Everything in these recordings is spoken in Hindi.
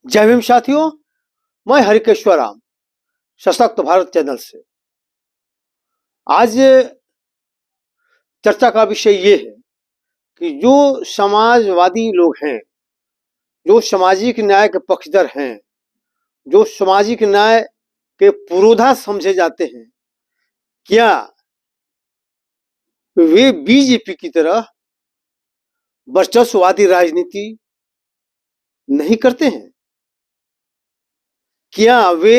जय भीम साथियों, मैं हरिकेश्वर राम सशक्त भारत चैनल से। आज चर्चा का विषय ये है कि जो समाजवादी लोग हैं, जो सामाजिक न्याय के पक्षधर हैं, जो सामाजिक न्याय के पुरोधा समझे जाते हैं, क्या वे बीजेपी की तरह वर्चस्ववादी राजनीति नहीं करते हैं? क्या वे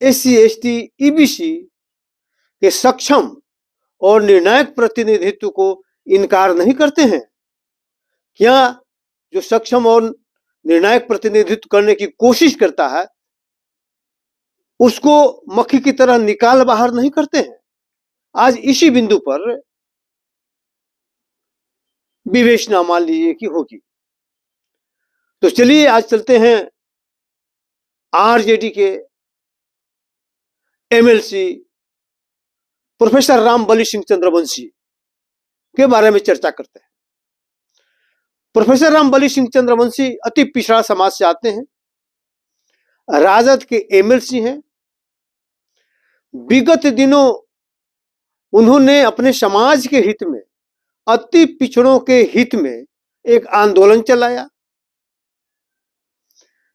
एससी, एसटी, ईबीसी के सक्षम और निर्णायक प्रतिनिधित्व को इनकार नहीं करते हैं? क्या जो सक्षम और निर्णायक प्रतिनिधित्व करने की कोशिश करता है उसको मक्खी की तरह निकाल बाहर नहीं करते हैं? आज इसी बिंदु पर विवेचना मान लीजिए कि होगी। तो चलिए आज चलते हैं आरजेडी के एमएलसी प्रोफेसर रामबली सिंह चंद्रवंशी के बारे में चर्चा करते हैं। प्रोफेसर रामबली सिंह चंद्रवंशी अति पिछड़ा समाज से आते हैं, राजद के एमएलसी हैं। विगत दिनों उन्होंने अपने समाज के हित में, अति पिछड़ों के हित में एक आंदोलन चलाया।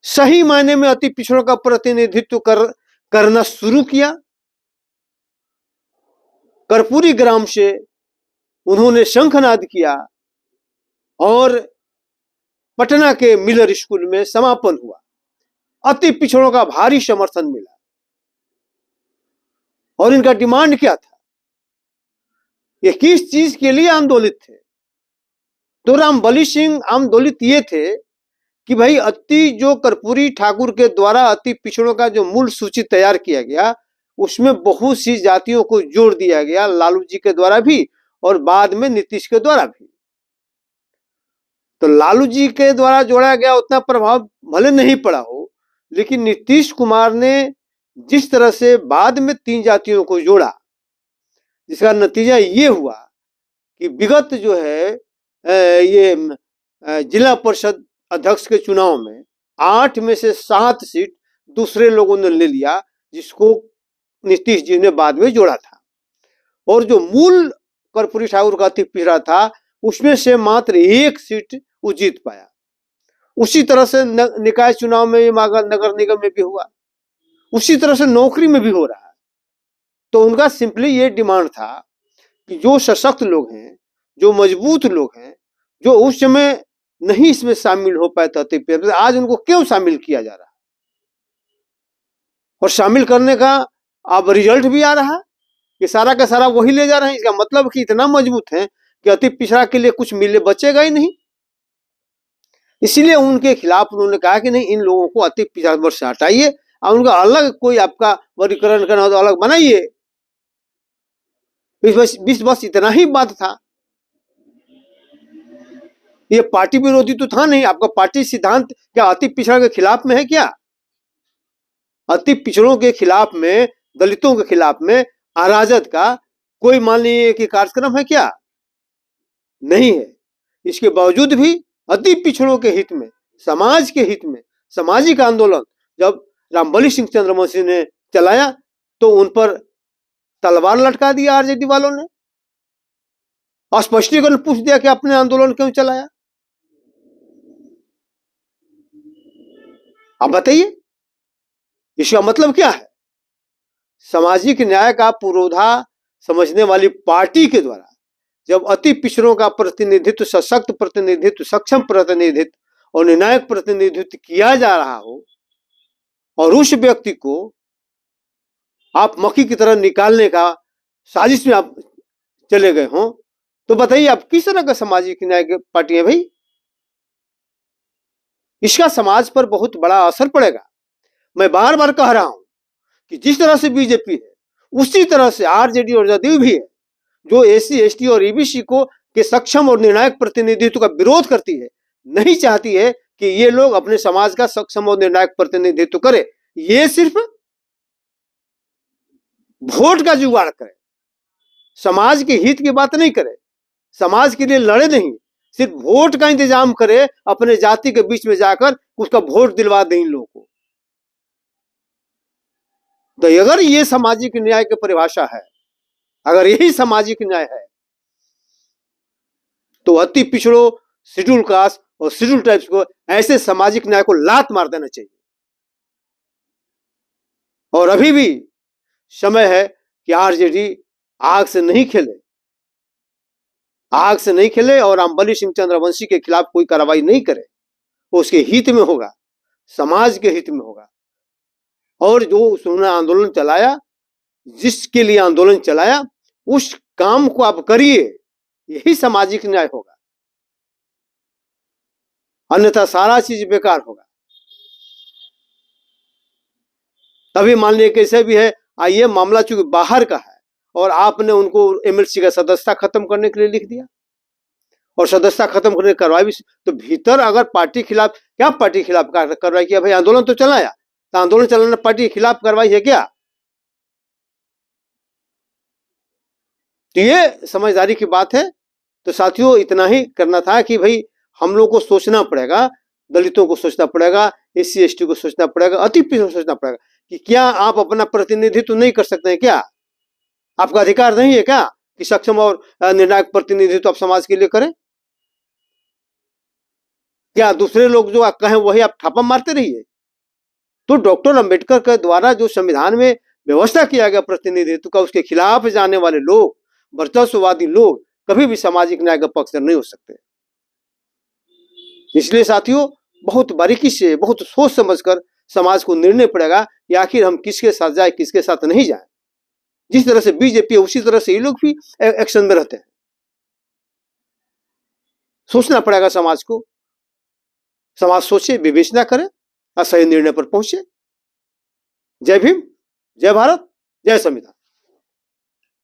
सही मायने में अति पिछड़ों का प्रतिनिधित्व करना शुरू किया। कर्पूरी ग्राम से उन्होंने शंखनाद किया और पटना के मिलर स्कूल में समापन हुआ। अति पिछड़ों का भारी समर्थन मिला। और इनका डिमांड क्या था? ये किस चीज के लिए आंदोलित थे? तो रामबली सिंह आंदोलित ये थे कि भाई जो कर्पूरी ठाकुर के द्वारा अति पिछड़ों का जो मूल सूची तैयार किया गया उसमें बहुत सी जातियों को जोड़ दिया गया, लालू जी के द्वारा भी और बाद में नीतीश के द्वारा भी। तो लालू जी के द्वारा जोड़ा गया उतना प्रभाव भले नहीं पड़ा हो, लेकिन नीतीश कुमार ने जिस तरह से बाद में 3 जातियों को जोड़ा, जिसका नतीजा ये हुआ कि विगत जो है ये जिला परिषद अध्यक्ष के चुनाव में 8 में से 7 सीट दूसरे लोगों ने ले लिया, जिसको नीतीश जी ने बाद में जोड़ा था। और जो मूल कर्पूरी ठाकुर का अति पिछड़ा था उसमें से मात्र 1 सीट वो जीत पाया। उसी तरह से निकाय चुनाव में नगर निगम में भी हुआ, उसी तरह से नौकरी में भी हो रहा है। तो उनका सिंपली ये डिमांड था कि जो सशक्त लोग हैं, जो मजबूत लोग हैं, जो उस समय नहीं इसमें शामिल हो पाए थे, आज उनको क्यों शामिल किया जा रहा है? और शामिल करने का अब रिजल्ट भी आ रहा है कि सारा का सारा वही ले जा रहे हैं। इसका मतलब कि इतना मजबूत है कि अति पिछड़ा के लिए कुछ मिले बचेगा ही नहीं। इसीलिए उनके खिलाफ उन्होंने कहा कि नहीं, इन लोगों को अति पिछड़ा वर्ग से हटाइए और उनका अलग कोई आपका वर्गीकरण करना हो तो अलग बनाइए। बस इतना ही बात था। ये पार्टी विरोधी तो था नहीं। आपका पार्टी सिद्धांत क्या अति पिछड़ा के खिलाफ में है क्या? अति पिछड़ों के खिलाफ में, दलितों के खिलाफ में राजद का कोई मान लीजिए कि कार्यक्रम है क्या? नहीं है। इसके बावजूद भी अति पिछड़ों के हित में, समाज के हित में सामाजिक आंदोलन जब रामबली सिंह चंद्रवंशी ने चलाया तो उन पर तलवार लटका दिया आरजेडी वालों ने। स्पष्टीकरण पूछ दिया कि आपने आंदोलन क्यों चलाया? आप बताइए, इसका मतलब क्या है? सामाजिक न्याय का पुरोधा समझने वाली पार्टी के द्वारा जब अति पिछड़ों का प्रतिनिधित्व, सशक्त प्रतिनिधित्व, सक्षम प्रतिनिधित्व और निर्णायक प्रतिनिधित्व किया जा रहा हो और उस व्यक्ति को आप मक्खी की तरह निकालने का साजिश में आप चले गए हो, तो बताइए आप किस तरह का सामाजिक न्याय की पार्टी है भाई? इसका समाज पर बहुत बड़ा असर पड़ेगा। मैं बार बार कह रहा हूं कि जिस तरह से बीजेपी है उसी तरह से आरजेडी और जदयू भी है, जो एससी, एसटी और ईबीसी को के सक्षम और निर्णायक प्रतिनिधित्व का विरोध करती है, नहीं चाहती है कि ये लोग अपने समाज का सक्षम और निर्णायक प्रतिनिधित्व करे। ये सिर्फ वोट का जुगाड़ करे, समाज के हित की बात नहीं करे, समाज के लिए लड़े नहीं, सिर्फ वोट का इंतजाम करे, अपने जाति के बीच में जाकर उसका वोट दिलवा दे इन लोगों को। तो अगर ये सामाजिक न्याय की परिभाषा है, अगर यही सामाजिक न्याय है, तो अति पिछड़ों, शेड्यूल कास्ट और शेड्यूल ट्राइब्स को ऐसे सामाजिक न्याय को लात मार देना चाहिए। और अभी भी समय है कि आरजेडी आग से नहीं खेले, आग से नहीं खेले और अंबली सिंह चंद्रवंशी के खिलाफ कोई कार्रवाई नहीं करे। उसके हित में होगा, समाज के हित में होगा। और जो उन्होंने आंदोलन चलाया, जिसके लिए आंदोलन चलाया, उस काम को आप करिए, यही सामाजिक न्याय होगा। अन्यथा सारा चीज बेकार होगा। तभी मान लीजिए कैसे भी है, आइए मामला चूंकि बाहर का है और आपने उनको एमएलसी का सदस्यता खत्म करने के लिए लिख दिया और सदस्यता खत्म करने की कार्रवाई भी, तो भीतर अगर पार्टी खिलाफ, क्या पार्टी खिलाफ कार्रवाई किया? भाई आंदोलन तो चलाया, तो आंदोलन चलाना पार्टी के खिलाफ कार्रवाई है क्या? तो ये समझदारी की बात है। तो साथियों, इतना ही करना था कि भाई हम लोग को सोचना पड़ेगा, दलितों को सोचना पड़ेगा, एससी एसटी को सोचना पड़ेगा, अति पिछड़ों को सोचना पड़ेगा कि क्या आप अपना प्रतिनिधित्व नहीं कर सकते हैं? क्या आपका अधिकार नहीं है क्या कि सक्षम और निर्णायक प्रतिनिधित्व आप समाज के लिए करें? क्या दूसरे लोग जो आप कहें वही आप थापा मारते रहिए? तो डॉक्टर अंबेडकर के द्वारा जो संविधान में व्यवस्था किया गया प्रतिनिधित्व का, उसके खिलाफ जाने वाले लोग, वर्चस्ववादी लोग कभी भी सामाजिक न्याय का पक्षधर नहीं हो सकते। इसलिए साथियों, बहुत बारीकी से, बहुत सोच समझकर समाज को निर्णय पड़ेगा कि आखिर हम किसके साथ जाए, किसके साथ नहीं जाए। जिस तरह से बीजेपी है, उसी तरह से ये लोग भी एक्शन में रहते हैं। सोचना पड़ेगा समाज को, समाज सोचे, विवेचना करे और सही निर्णय पर पहुंचे। जय भीम, जय भारत, जय संविधान।